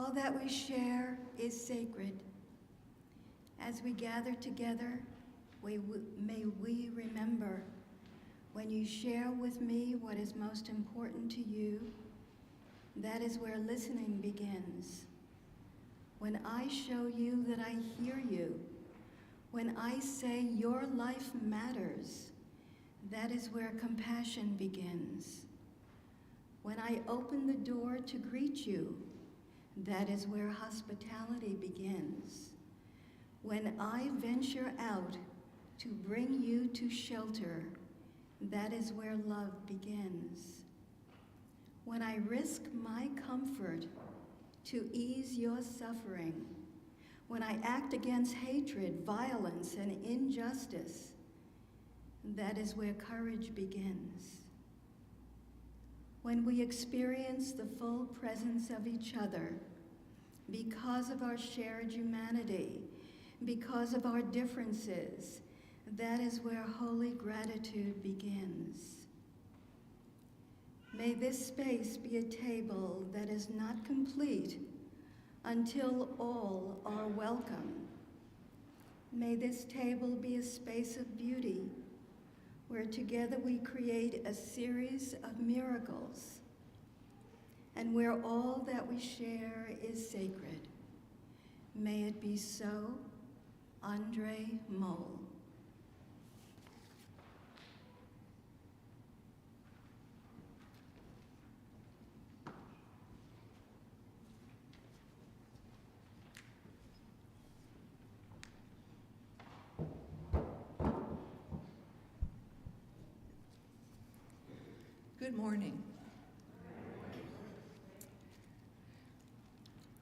All that we share is sacred. As we gather together, may we remember, when you share with me what is most important to you, that is where listening begins. When I show you that I hear you, when I say your life matters, that is where compassion begins. When I open the door to greet you, that is where hospitality begins. When I venture out to bring you to shelter, that is where love begins. When I risk my comfort to ease your suffering, when I act against hatred, violence, and injustice, that is where courage begins. When we experience the full presence of each other, because of our shared humanity, because of our differences, that is where holy gratitude begins. May this space be a table that is not complete until all are welcome. May this table be a space of beauty where together we create a series of miracles and where all that we share is sacred. May it be so, Andre Moll. Good morning.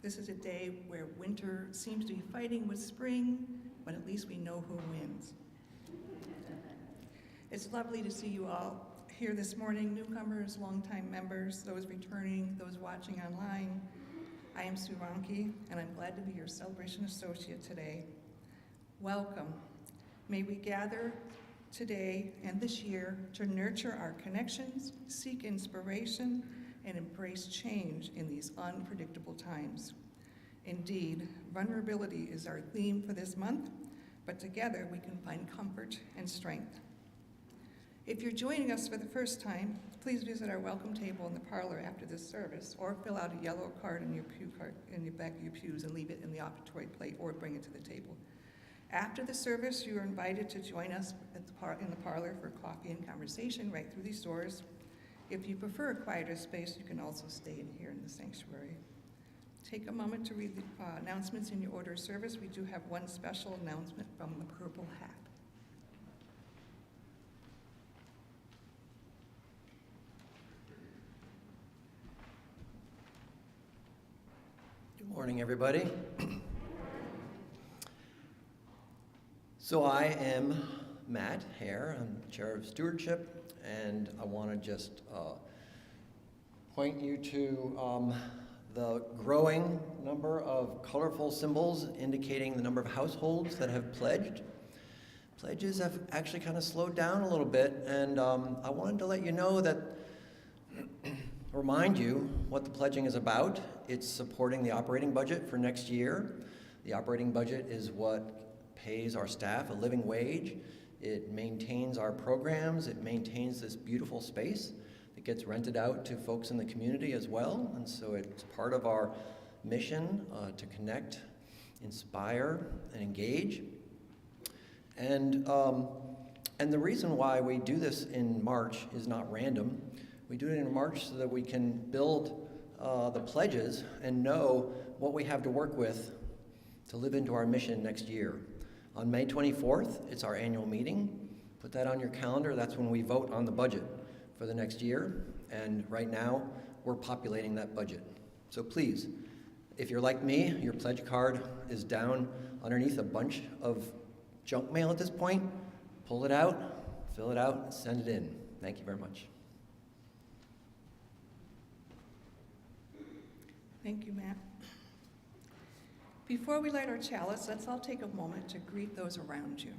This is a day where winter seems to be fighting with spring, but at least we know who wins. It's lovely to see you all here this morning, newcomers, longtime members, those returning, those watching online. I am Sue Ronke, and I'm glad to be your celebration associate today. Welcome. May we gather today and this year to nurture our connections, seek inspiration, and embrace change in these unpredictable times. Indeed, vulnerability is our theme for this month, but together we can find comfort and strength. If you're joining us for the first time, please visit our welcome table in the parlor after this service, or fill out a yellow card in your back of your pews and leave it in the offertory plate, or bring it to the table. After the service, you are invited to join us in the parlor for coffee and conversation right through these doors. If you prefer a quieter space, you can also stay in here in the sanctuary. Take a moment to read the announcements in your order of service. We do have one special announcement from the Purple Hat. Good morning, everybody. So I am Matt Hare. I'm Chair of Stewardship, and I want to just point you to the growing number of colorful symbols indicating the number of households that have pledged. Pledges have actually kind of slowed down a little bit, and I wanted to let you know that, remind you what the pledging is about. It's supporting the operating budget for next year. The operating budget is what pays our staff a living wage. It maintains our programs. It maintains this beautiful space. It gets rented out to folks in the community as well. And so it's part of our mission to connect, inspire, and engage. And the reason why we do this in March is not random. We do it in March so that we can build the pledges and know what we have to work with to live into our mission next year. On May 24th, it's our annual meeting. Put that on your calendar. That's when we vote on the budget for the next year. And right now, we're populating that budget. So please, if you're like me, your pledge card is down underneath a bunch of junk mail at this point. Pull it out, fill it out, send it in. Thank you very much. Thank you, Matt. Before we light our chalice, let's all take a moment to greet those around you.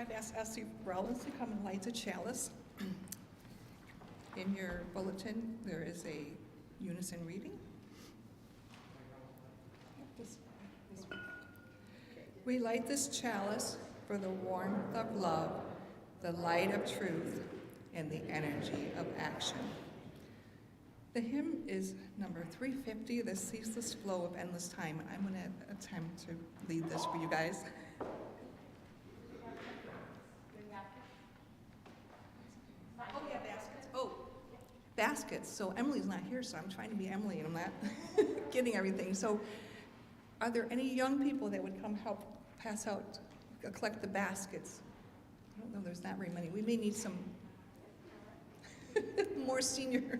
I've asked Essie Rollins to come and light a chalice. In your bulletin, there is a unison reading. This one. We light this chalice for the warmth of love, the light of truth, and the energy of action. The hymn is number 350, The Ceaseless Flow of Endless Time, and I'm going to attempt to lead this for you guys. Oh, yeah, baskets. Oh, baskets. So Emily's not here, so I'm trying to be Emily, and I'm not getting everything. So are there any young people that would come help pass out, collect the baskets? I don't know, there's not very many. We may need some more senior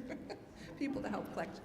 people to help collect.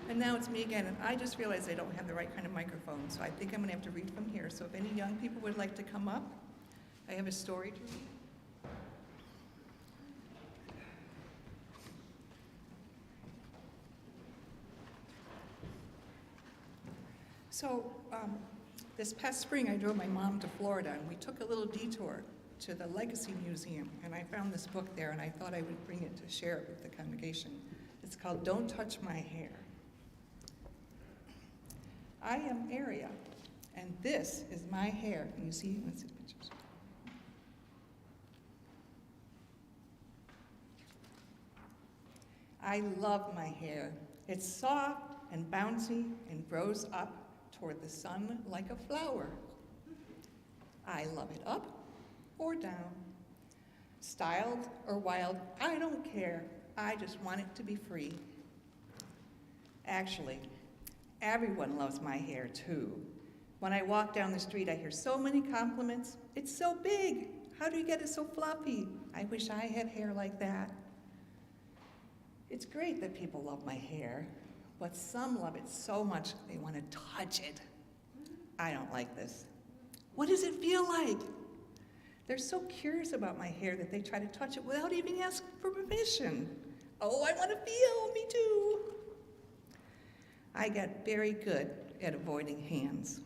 And now it's me again, and I just realized I don't have the right kind of microphone, so I think I'm going to have to read from here. So if any young people would like to come up, I have a story to read. So this past spring, I drove my mom to Florida, and we took a little detour to the Legacy Museum, and I found this book there, and I thought I would bring it to share it with the congregation. It's called Don't Touch My Hair. I am Aria, and this is my hair. Can you see? Let's see the pictures. I love my hair. It's soft and bouncy and grows up toward the sun like a flower. I love it up or down, styled or wild, I don't care. I just want it to be free. Actually, everyone loves my hair too. When I walk down the street, I hear so many compliments. It's so big. How do you get it so fluffy? I wish I had hair like that. It's great that people love my hair, but some love it so much they want to touch it. I don't like this. What does it feel like? They're so curious about my hair that they try to touch it without even asking for permission. Oh, I want to feel, me too. I get very good at avoiding hands.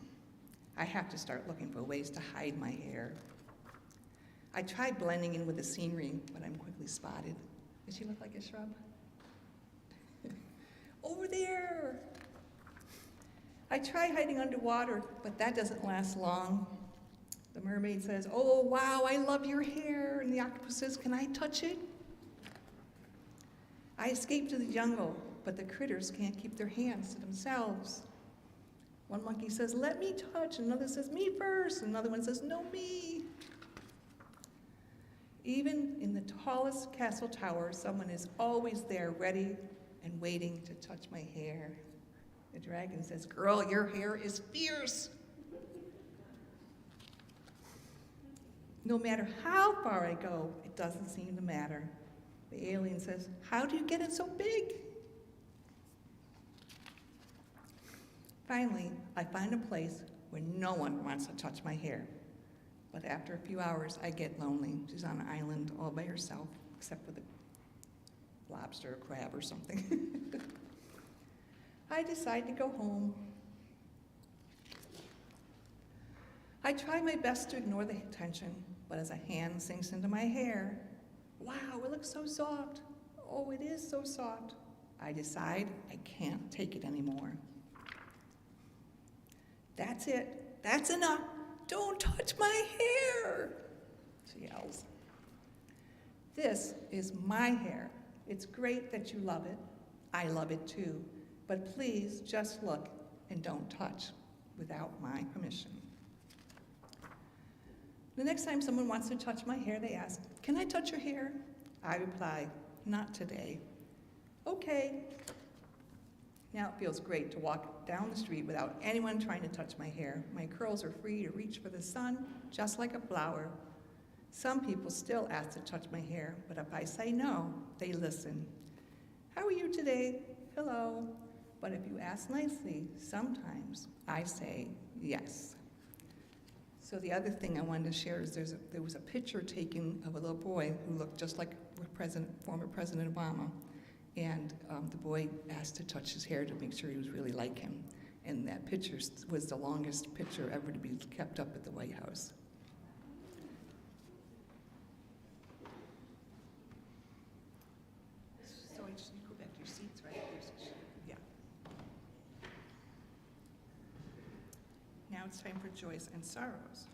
I have to start looking for ways to hide my hair. I tried blending in with the scenery, but I'm quickly spotted. Does she look like a shrub? Over there! I try hiding underwater, but that doesn't last long. The mermaid says, oh, wow, I love your hair. And the octopus says, can I touch it? I escape to the jungle, but the critters can't keep their hands to themselves. One monkey says, let me touch. Another says, me first. Another one says, no, me. Even in the tallest castle tower, someone is always there ready and waiting to touch my hair. The dragon says, girl, your hair is fierce. No matter how far I go, it doesn't seem to matter. The alien says, how do you get it so big? Finally, I find a place where no one wants to touch my hair. But after a few hours, I get lonely. She's on an island all by herself, except for the lobster or crab or something. I decide to go home. I try my best to ignore the tension, but as a hand sinks into my hair, wow, it looks so soft. Oh, it is so soft. I decide I can't take it anymore. That's it. That's enough. Don't touch my hair, she yells. This is my hair. It's great that you love it. I love it too. But please just look and don't touch without my permission. The next time someone wants to touch my hair, they ask, "Can I touch your hair?" I reply, "Not today." Okay. Now it feels great to walk down the street without anyone trying to touch my hair. My curls are free to reach for the sun, just like a flower. Some people still ask to touch my hair, but if I say no, they listen. "How are you today?" "Hello." But if you ask nicely, sometimes I say yes. So the other thing I wanted to share is there was a picture taken of a little boy who looked just like former President Obama. And the boy asked to touch his hair to make sure he was really like him. And that picture was the longest picture ever to be kept up at the White House. So I just need to go back to your seats, right? Yeah. Now it's time for joys and sorrows.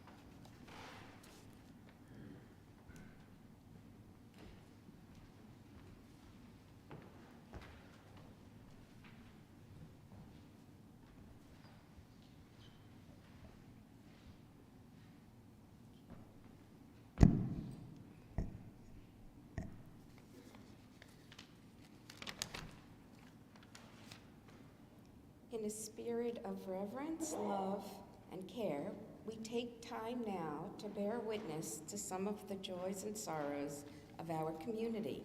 In a spirit of reverence, love, and care, we take time now to bear witness to some of the joys and sorrows of our community.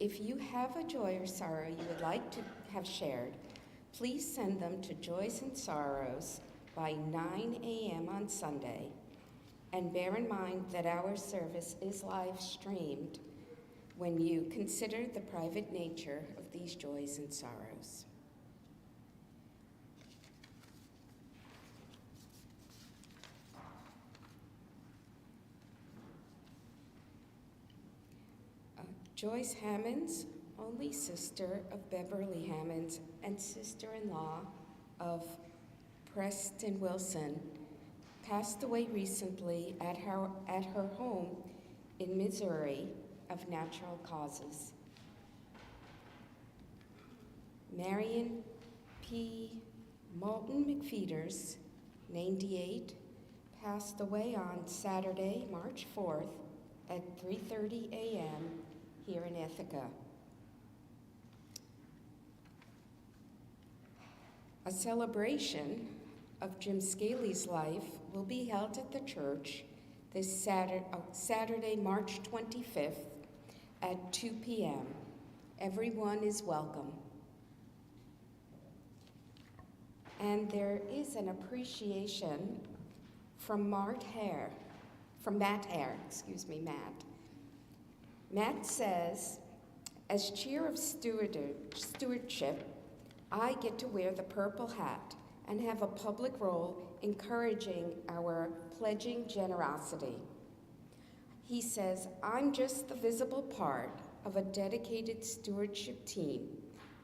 If you have a joy or sorrow you would like to have shared, please send them to Joys and Sorrows by 9 a.m. on Sunday. And bear in mind that our service is live streamed when you consider the private nature of these joys and sorrows. Joyce Hammonds, only sister of Beverly Hammonds and sister-in-law of Preston Wilson, passed away recently at her home in Missouri of natural causes. Marion P. Moulton McFeeters, 98, passed away on Saturday, March 4th at 3:30 a.m. here in Ithaca. A celebration of Jim Scaley's life will be held at the church this Saturday, March 25th at 2 p.m. Everyone is welcome. And there is an appreciation from Matt Hare. Matt says, as chair of stewardship, I get to wear the purple hat and have a public role encouraging our pledging generosity. He says, I'm just the visible part of a dedicated stewardship team.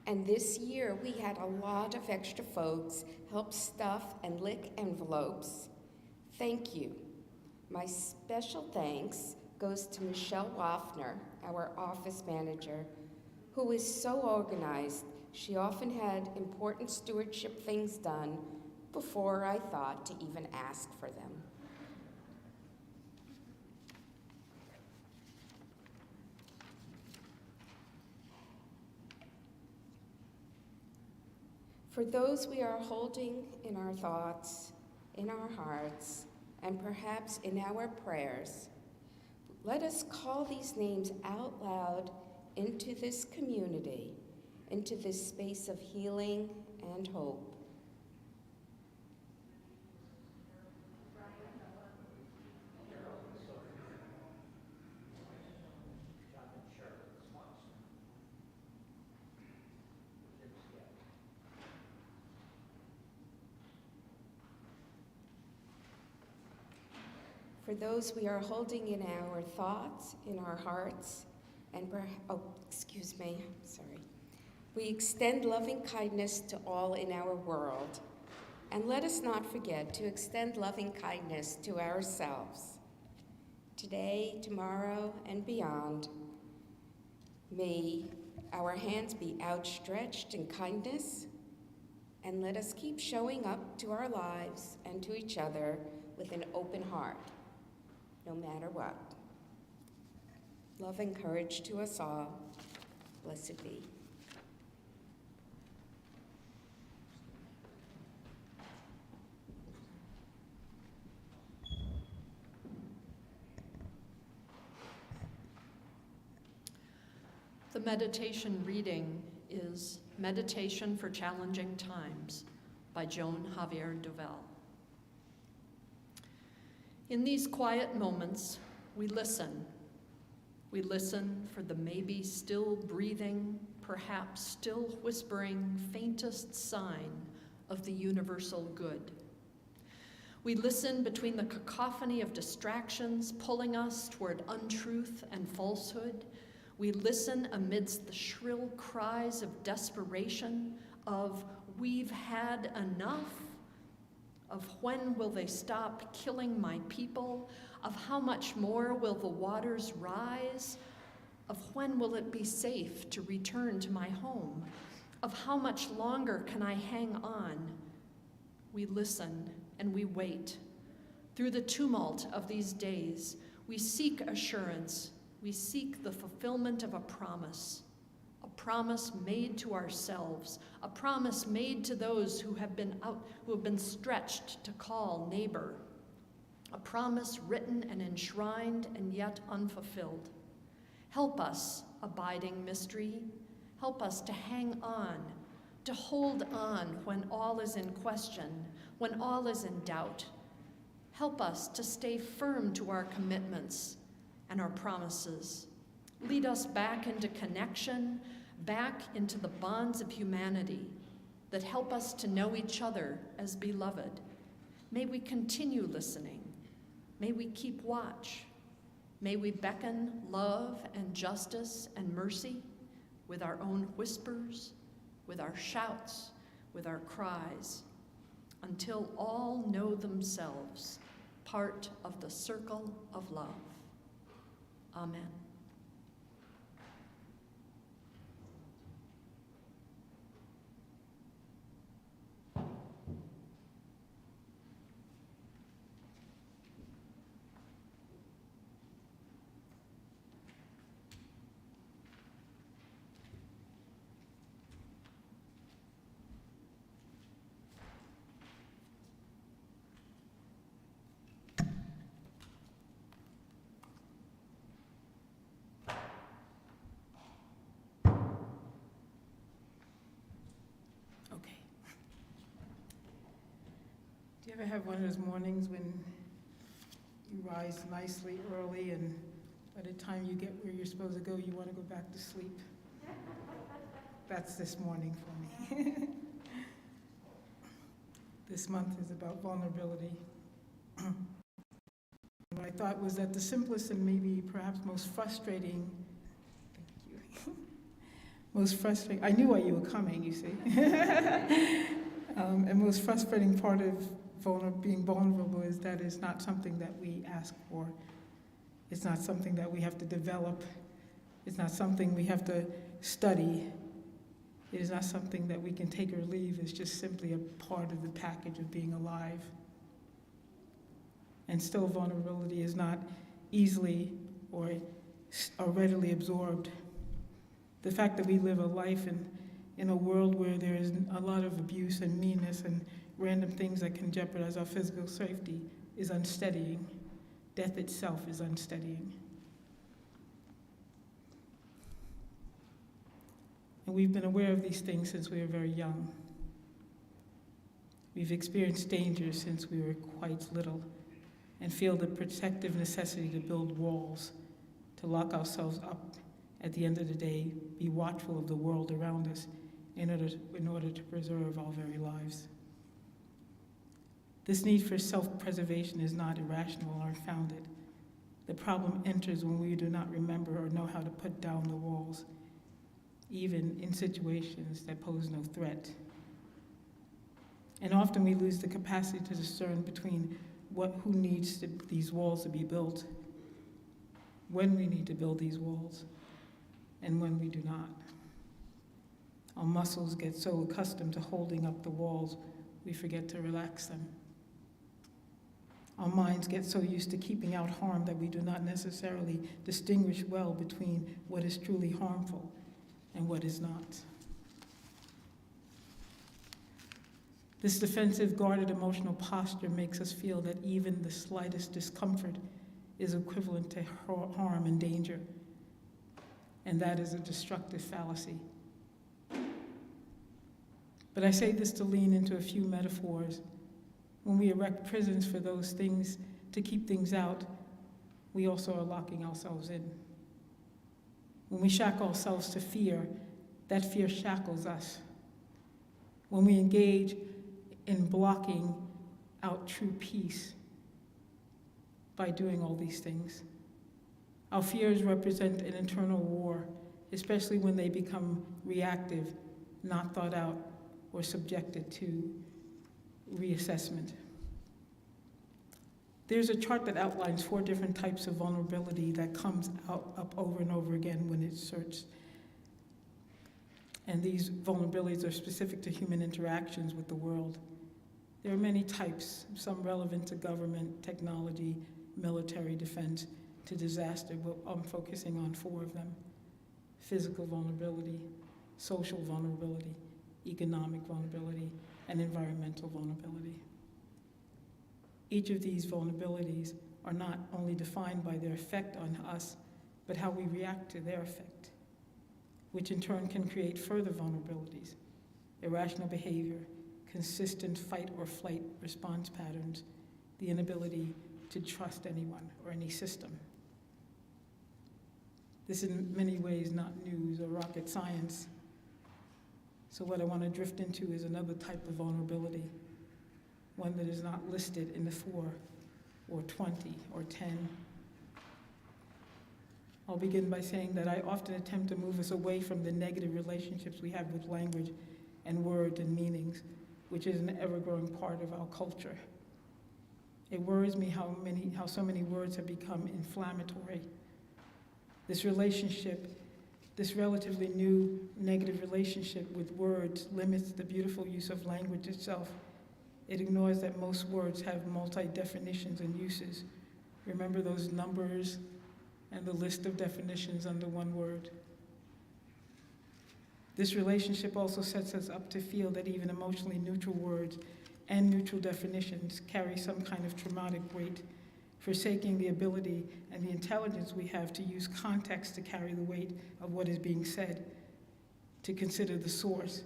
And this year we had a lot of extra folks help stuff and lick envelopes. Thank you. My special thanks goes to Michelle Waffner, our office manager, who is so organized. She often had important stewardship things done before I thought to even ask for them. For those we are holding in our thoughts, in our hearts, and perhaps in our prayers, let us call these names out loud into this community, into this space of healing and hope. for those we are holding in our thoughts, in our hearts, and sorry. We extend loving kindness to all in our world. And let us not forget to extend loving kindness to ourselves. Today, tomorrow, and beyond, may our hands be outstretched in kindness, and let us keep showing up to our lives and to each other with an open heart, no matter what. Love and courage to us all. Blessed be. The meditation reading is Meditation for Challenging Times by Joan Javier Duval. In these quiet moments, we listen. We listen for the maybe still breathing, perhaps still whispering, faintest sign of the universal good. We listen between the cacophony of distractions pulling us toward untruth and falsehood. We listen amidst the shrill cries of desperation, of "we've had enough," of "when will they stop killing my people," of "how much more will the waters rise," of "when will it be safe to return to my home," of "how much longer can I hang on." We listen and we wait. Through the tumult of these days, we seek assurance. We seek the fulfillment of a promise made to ourselves, a promise made to those who have been stretched to call neighbor, a promise written and enshrined and yet unfulfilled. Help us, abiding mystery. Help us to hang on, to hold on when all is in question, when all is in doubt. Help us to stay firm to our commitments and our promises. Lead us back into connection, back into the bonds of humanity that help us to know each other as beloved. May we continue listening. May we keep watch. May we beckon love and justice and mercy with our own whispers, with our shouts, with our cries, until all know themselves part of the circle of love. Amen. Do you ever have one of those mornings when you rise nicely early and by the time you get where you're supposed to go, you want to go back to sleep? That's this morning for me. This month is about vulnerability. What I thought was that the simplest and maybe perhaps most frustrating, thank you, most frustrating, I knew why you were coming, you see. And most frustrating part of being vulnerable is that it's not something that we ask for. It's not something that we have to develop. It's not something we have to study. It is not something that we can take or leave. It's just simply a part of the package of being alive. And still, vulnerability is not easily or readily absorbed. The fact that we live a life in a world where there is a lot of abuse and meanness and random things that can jeopardize our physical safety is unsteadying. Death itself is unsteadying. And we've been aware of these things since we were very young. We've experienced danger since we were quite little and feel the protective necessity to build walls, to lock ourselves up at the end of the day, be watchful of the world around us in order to preserve our very lives. This need for self-preservation is not irrational or unfounded. The problem enters when we do not remember or know how to put down the walls, even in situations that pose no threat. And often we lose the capacity to discern between who needs these walls to be built, when we need to build these walls, and when we do not. Our muscles get so accustomed to holding up the walls, we forget to relax them. Our minds get so used to keeping out harm that we do not necessarily distinguish well between what is truly harmful and what is not. This defensive, guarded emotional posture makes us feel that even the slightest discomfort is equivalent to harm and danger, and that is a destructive fallacy. But I say this to lean into a few metaphors. When we erect prisons for those things to keep things out, we also are locking ourselves in. When we shackle ourselves to fear, that fear shackles us. When we engage in blocking out true peace by doing all these things, our fears represent an internal war, especially when they become reactive, not thought out, or subjected to reassessment. There's a chart that outlines 4 different types of vulnerability that comes up over and over again when it's searched. And these vulnerabilities are specific to human interactions with the world. There are many types, some relevant to government, technology, military, defense, to disaster, but I'm focusing on 4 of them. Physical vulnerability, social vulnerability, economic vulnerability, and environmental vulnerability. Each of these vulnerabilities are not only defined by their effect on us, but how we react to their effect, which in turn can create further vulnerabilities, irrational behavior, consistent fight or flight response patterns, the inability to trust anyone or any system. This is in many ways not news or rocket science. So what I want to drift into is another type of vulnerability, one that is not listed in the 4 or 20 or 10. I'll begin by saying that I often attempt to move us away from the negative relationships we have with language and words and meanings, which is an ever-growing part of our culture. It worries me how so many words have become inflammatory. This relatively new negative relationship with words limits the beautiful use of language itself. It ignores that most words have multi-definitions and uses. Remember those numbers and the list of definitions under one word. This relationship also sets us up to feel that even emotionally neutral words and neutral definitions carry some kind of traumatic weight, forsaking the ability and the intelligence we have to use context to carry the weight of what is being said, to consider the source,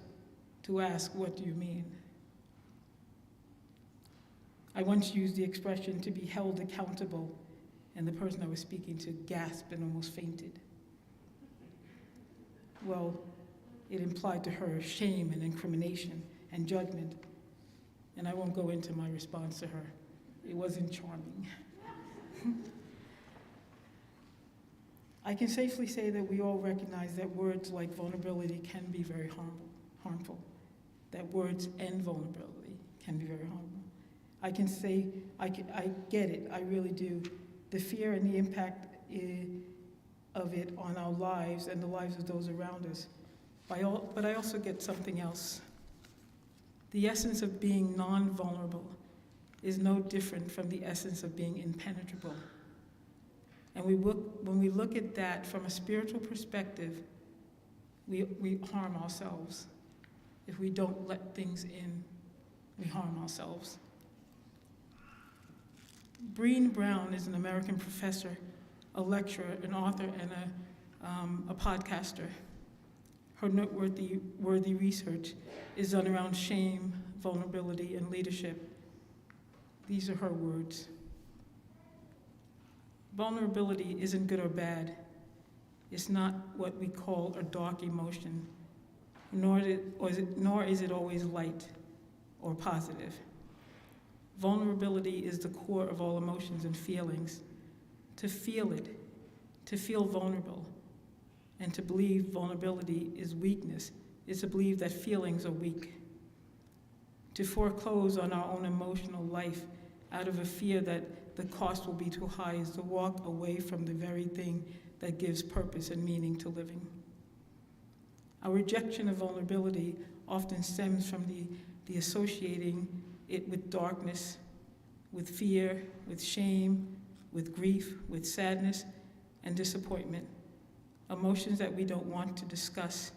to ask, what do you mean? I once used the expression to be held accountable, and the person I was speaking to gasped and almost fainted. Well, it implied to her shame and incrimination and judgment, and I won't go into my response to her. It wasn't charming. I can safely say that we all recognize that words like vulnerability can be very harmful, that words and vulnerability can be very harmful. I can say, I get it, I really do. The fear and the impact of it on our lives and the lives of those around us. But I also get something else. The essence of being non-vulnerable is no different from the essence of being impenetrable. And when we look at that from a spiritual perspective, we harm ourselves. If we don't let things in, we harm ourselves. Breen Brown is an American professor, a lecturer, an author, and a podcaster. Her noteworthy research is done around shame, vulnerability, and leadership. These are her words. Vulnerability isn't good or bad. It's not what we call a dark emotion, nor is it always light or positive. Vulnerability is the core of all emotions and feelings. To feel it, to feel vulnerable, and to believe vulnerability is weakness is to believe that feelings are weak. To foreclose on our own emotional life out of a fear that the cost will be too high is to walk away from the very thing that gives purpose and meaning to living. Our rejection of vulnerability often stems from the associating it with darkness, with fear, with shame, with grief, with sadness, and disappointment. Emotions that we don't want to discuss,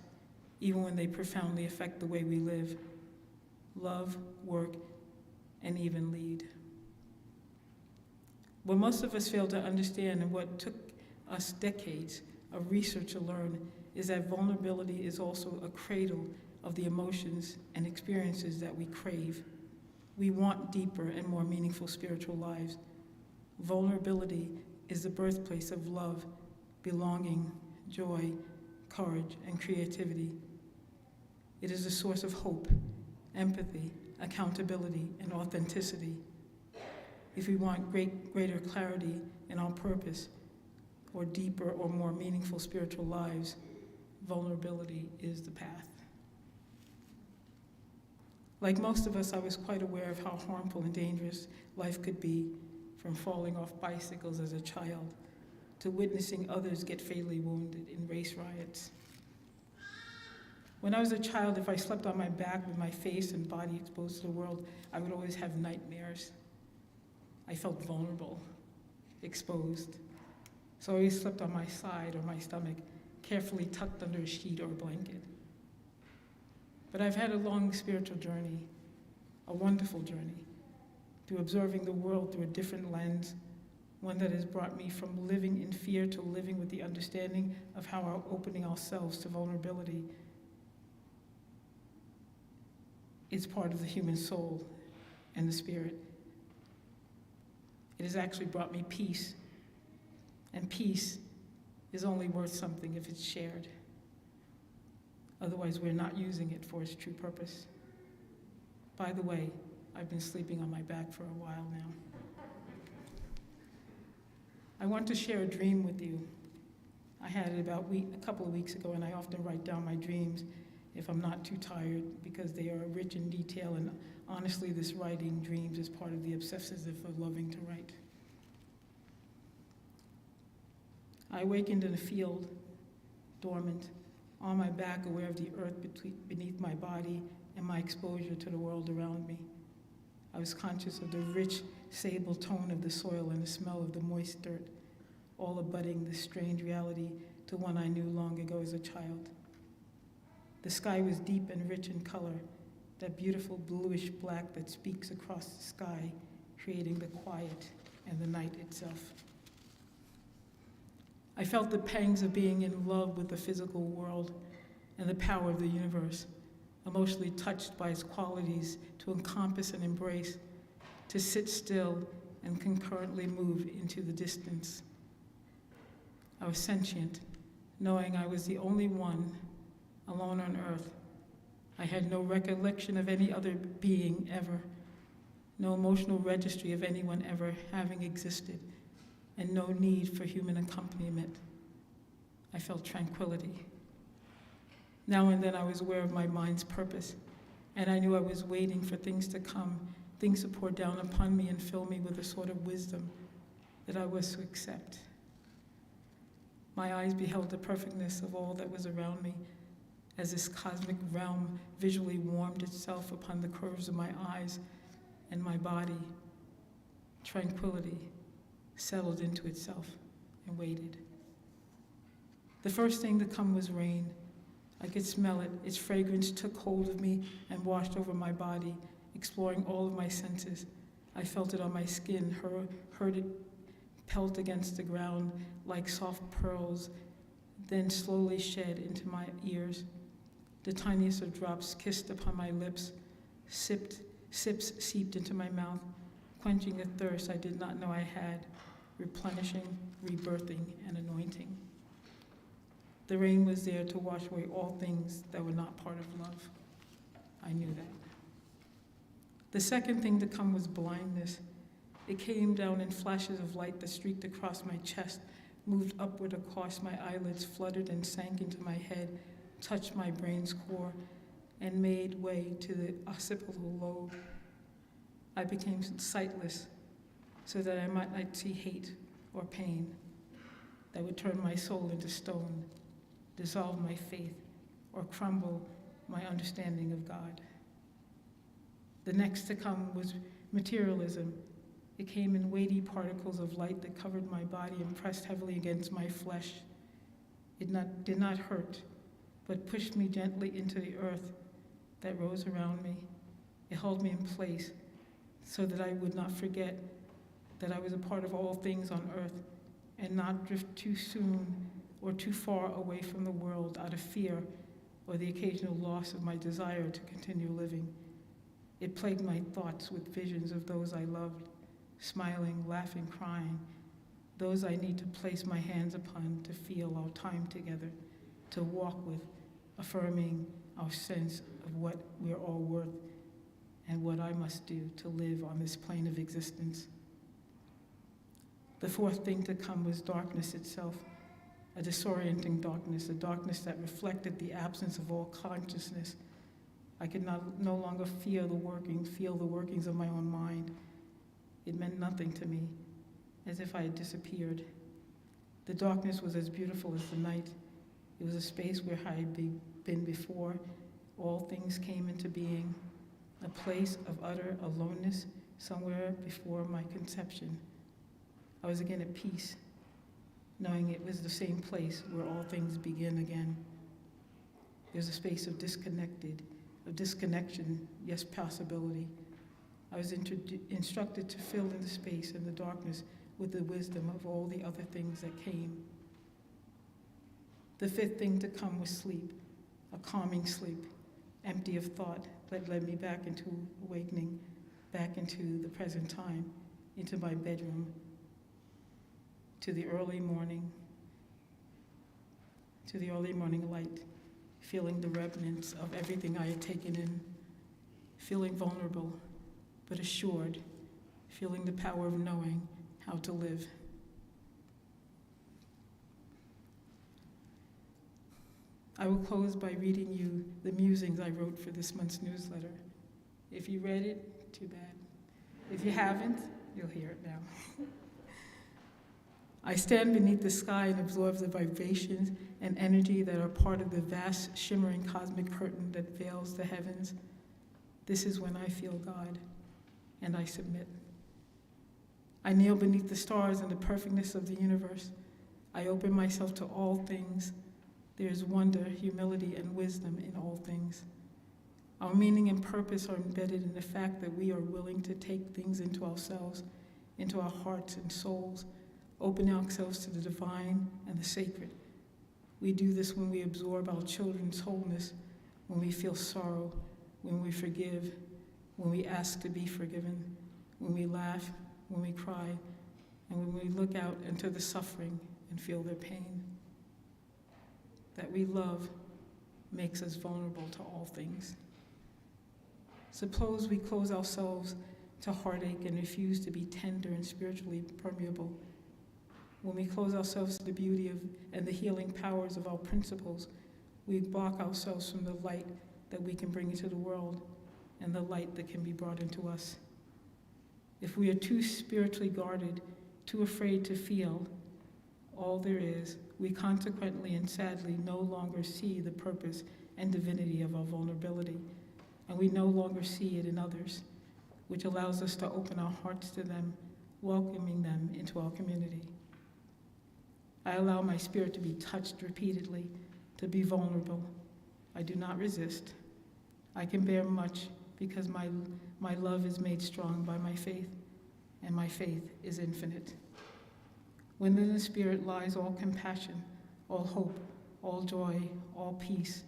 even when they profoundly affect the way we live, love, work, and even lead. What most of us fail to understand, and what took us decades of research to learn, is that vulnerability is also a cradle of the emotions and experiences that we crave. We want deeper and more meaningful spiritual lives. Vulnerability is the birthplace of love, belonging, joy, courage, and creativity. It is a source of hope, empathy, accountability, and authenticity. If we want greater clarity in our purpose, or deeper or more meaningful spiritual lives, vulnerability is the path. Like most of us, I was quite aware of how harmful and dangerous life could be, from falling off bicycles as a child to witnessing others get fatally wounded in race riots. When I was a child, if I slept on my back with my face and body exposed to the world, I would always have nightmares. I felt vulnerable, exposed. So I always slept on my side or my stomach, carefully tucked under a sheet or a blanket. But I've had a long spiritual journey, a wonderful journey, through observing the world through a different lens, one that has brought me from living in fear to living with the understanding of how our opening ourselves to vulnerability is part of the human soul and the spirit. It has actually brought me peace, and peace is only worth something if it's shared. Otherwise, we're not using it for its true purpose. By the way, I've been sleeping on my back for a while now. I want to share a dream with you. I had it about a couple of weeks ago, and I often write down my dreams if I'm not too tired, because they are rich in detail, and honestly, this writing dreams is part of the obsessive of loving to write. I awakened in a field, dormant, on my back, aware of the earth beneath my body and my exposure to the world around me. I was conscious of the rich, sable tone of the soil and the smell of the moist dirt, all abutting this strange reality to one I knew long ago as a child. The sky was deep and rich in color, that beautiful bluish black that speaks across the sky, creating the quiet and the night itself. I felt the pangs of being in love with the physical world and the power of the universe, emotionally touched by its qualities to encompass and embrace, to sit still and concurrently move into the distance. I was sentient, knowing I was the only one alone on earth. I had no recollection of any other being ever, no emotional registry of anyone ever having existed, and no need for human accompaniment. I felt tranquility. Now and then I was aware of my mind's purpose, and I knew I was waiting for things to come, things to pour down upon me and fill me with a sort of wisdom that I was to accept. My eyes beheld the perfectness of all that was around me, as this cosmic realm visually warmed itself upon the curves of my eyes and my body. Tranquility settled into itself and waited. The first thing to come was rain. I could smell it. Its fragrance took hold of me and washed over my body, exploring all of my senses. I felt it on my skin, heard it pelt against the ground like soft pearls, then slowly shed into my ears. The tiniest of drops kissed upon my lips, sips seeped into my mouth, quenching a thirst I did not know I had, replenishing, rebirthing, and anointing. The rain was there to wash away all things that were not part of love. I knew that. The second thing to come was blindness. It came down in flashes of light that streaked across my chest, moved upward across my eyelids, fluttered and sank into my head, touched my brain's core, and made way to the occipital lobe. I became sightless so that I might not see hate or pain that would turn my soul into stone, dissolve my faith, or crumble my understanding of God. The next to come was materialism. It came in weighty particles of light that covered my body and pressed heavily against my flesh. It did not hurt, but pushed me gently into the earth that rose around me. It held me in place so that I would not forget that I was a part of all things on earth and not drift too soon or too far away from the world out of fear or the occasional loss of my desire to continue living. It plagued my thoughts with visions of those I loved, smiling, laughing, crying, those I need to place my hands upon to feel our time together, to walk with, affirming our sense of what we're all worth and what I must do to live on this plane of existence. The fourth thing to come was darkness itself, a disorienting darkness, a darkness that reflected the absence of all consciousness. I could no longer feel the workings of my own mind. It meant nothing to me, as if I had disappeared. The darkness was as beautiful as the night. It was a space where I had been before all things came into being, a place of utter aloneness somewhere before my conception. I was again at peace, knowing it was the same place where all things begin again. There's a space of disconnection, yes, possibility. I was instructed to fill in the space and the darkness with the wisdom of all the other things that came. The fifth thing to come was sleep, a calming sleep, empty of thought that led me back into awakening, back into the present time, into my bedroom, to the early morning light, feeling the remnants of everything I had taken in, feeling vulnerable, but assured, feeling the power of knowing how to live. I will close by reading you the musings I wrote for this month's newsletter. If you read it, too bad. If you haven't, you'll hear it now. I stand beneath the sky and absorb the vibrations and energy that are part of the vast, shimmering cosmic curtain that veils the heavens. This is when I feel God, and I submit. I kneel beneath the stars and the perfectness of the universe. I open myself to all things. There is wonder, humility, and wisdom in all things. Our meaning and purpose are embedded in the fact that we are willing to take things into ourselves, into our hearts and souls, open ourselves to the divine and the sacred. We do this when we absorb our children's wholeness, when we feel sorrow, when we forgive, when we ask to be forgiven, when we laugh, when we cry, and when we look out into the suffering and feel their pain. That we love makes us vulnerable to all things. Suppose we close ourselves to heartache and refuse to be tender and spiritually permeable. When we close ourselves to the beauty of and the healing powers of our principles, we block ourselves from the light that we can bring into the world and the light that can be brought into us. If we are too spiritually guarded, too afraid to feel all there is, we consequently and sadly no longer see the purpose and divinity of our vulnerability, and we no longer see it in others, which allows us to open our hearts to them, welcoming them into our community. I allow my spirit to be touched repeatedly, to be vulnerable. I do not resist. I can bear much because my love is made strong by my faith, and my faith is infinite. Within the spirit lies all compassion, all hope, all joy, all peace.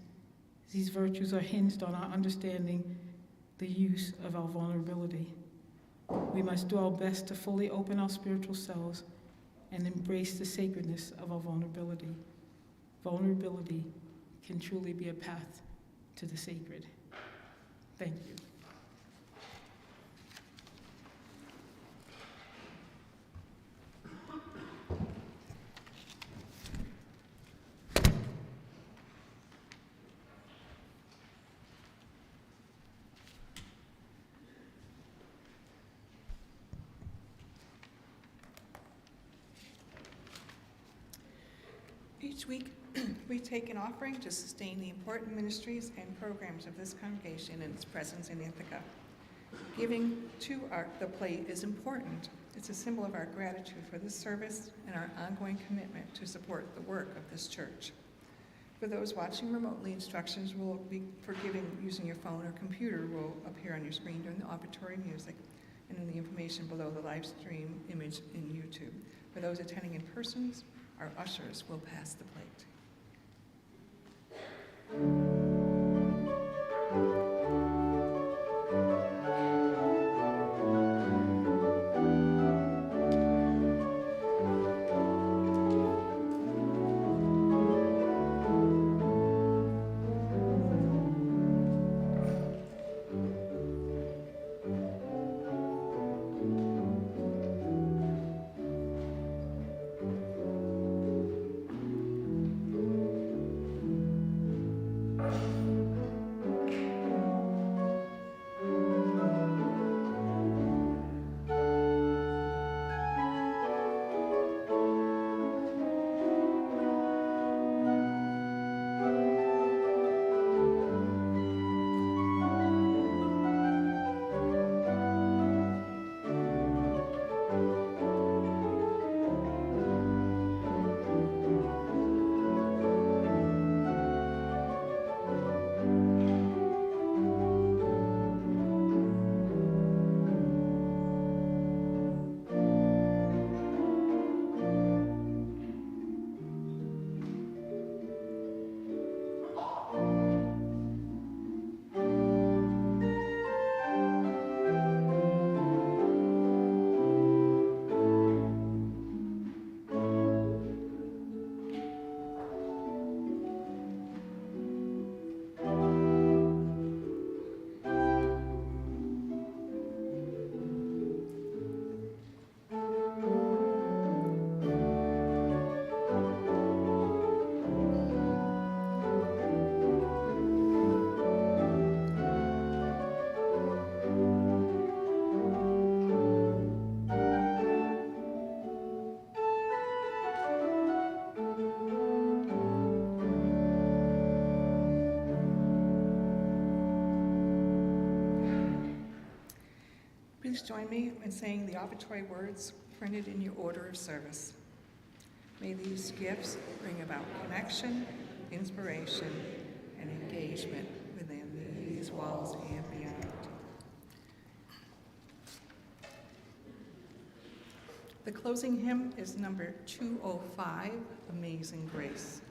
These virtues are hinged on our understanding the use of our vulnerability. We must do our best to fully open our spiritual selves and embrace the sacredness of our vulnerability. Vulnerability can truly be a path to the sacred. Thank you. Each week, we take an offering to sustain the important ministries and programs of this congregation and its presence in Ithaca. Giving to the plate is important. It's a symbol of our gratitude for this service and our ongoing commitment to support the work of this church. For those watching remotely, instructions for giving using your phone or computer will appear on your screen during the offertory music and in the information below the live stream image in YouTube. For those attending in person, our ushers will pass the plate. Please join me in saying the offertory words printed in your order of service. May these gifts bring about connection, inspiration, and engagement within these walls and beyond. The closing hymn is number 205, Amazing Grace.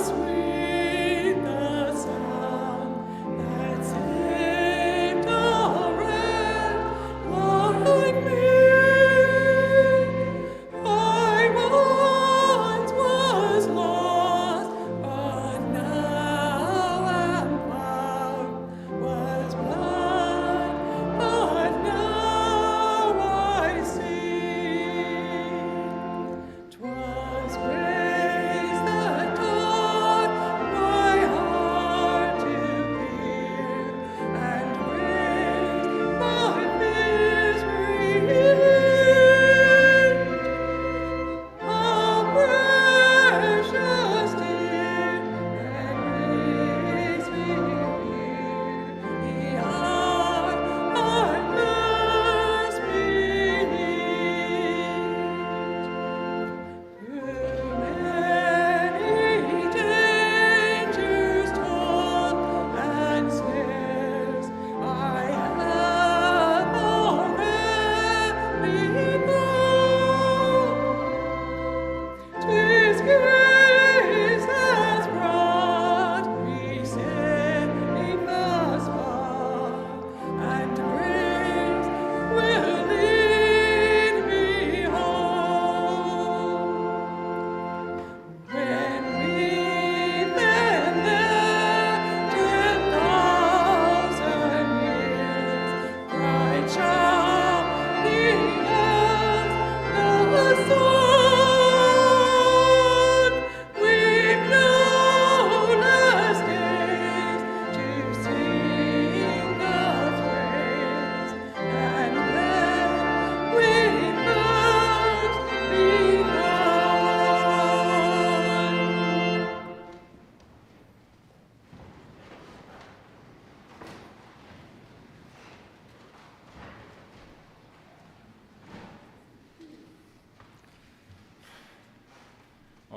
Sweet the sound that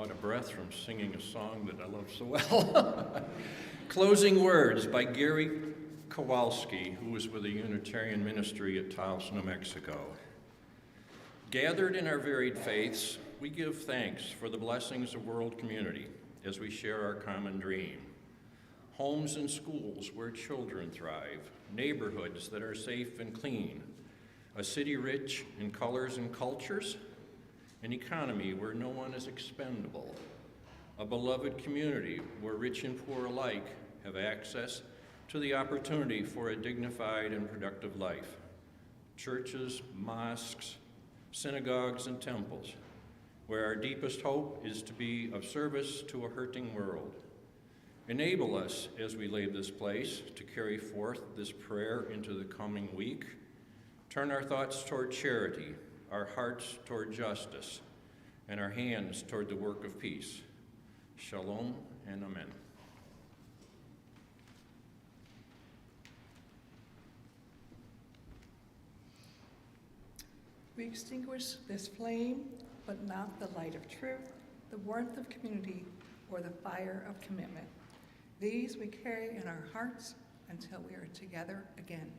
out of breath from singing a song that I love so well. Closing Words by Gary Kowalski, who was with the Unitarian ministry at Taos, New Mexico. Gathered in our varied faiths, we give thanks for the blessings of world community as we share our common dream. Homes and schools where children thrive, neighborhoods that are safe and clean, a city rich in colors and cultures, an economy where no one is expendable, a beloved community where rich and poor alike have access to the opportunity for a dignified and productive life. Churches, mosques, synagogues, and temples, where our deepest hope is to be of service to a hurting world. Enable us, as we leave this place, to carry forth this prayer into the coming week. Turn our thoughts toward charity, our hearts toward justice, and our hands toward the work of peace. Shalom and amen. We extinguish this flame, but not the light of truth, the warmth of community, or the fire of commitment. These we carry in our hearts until we are together again.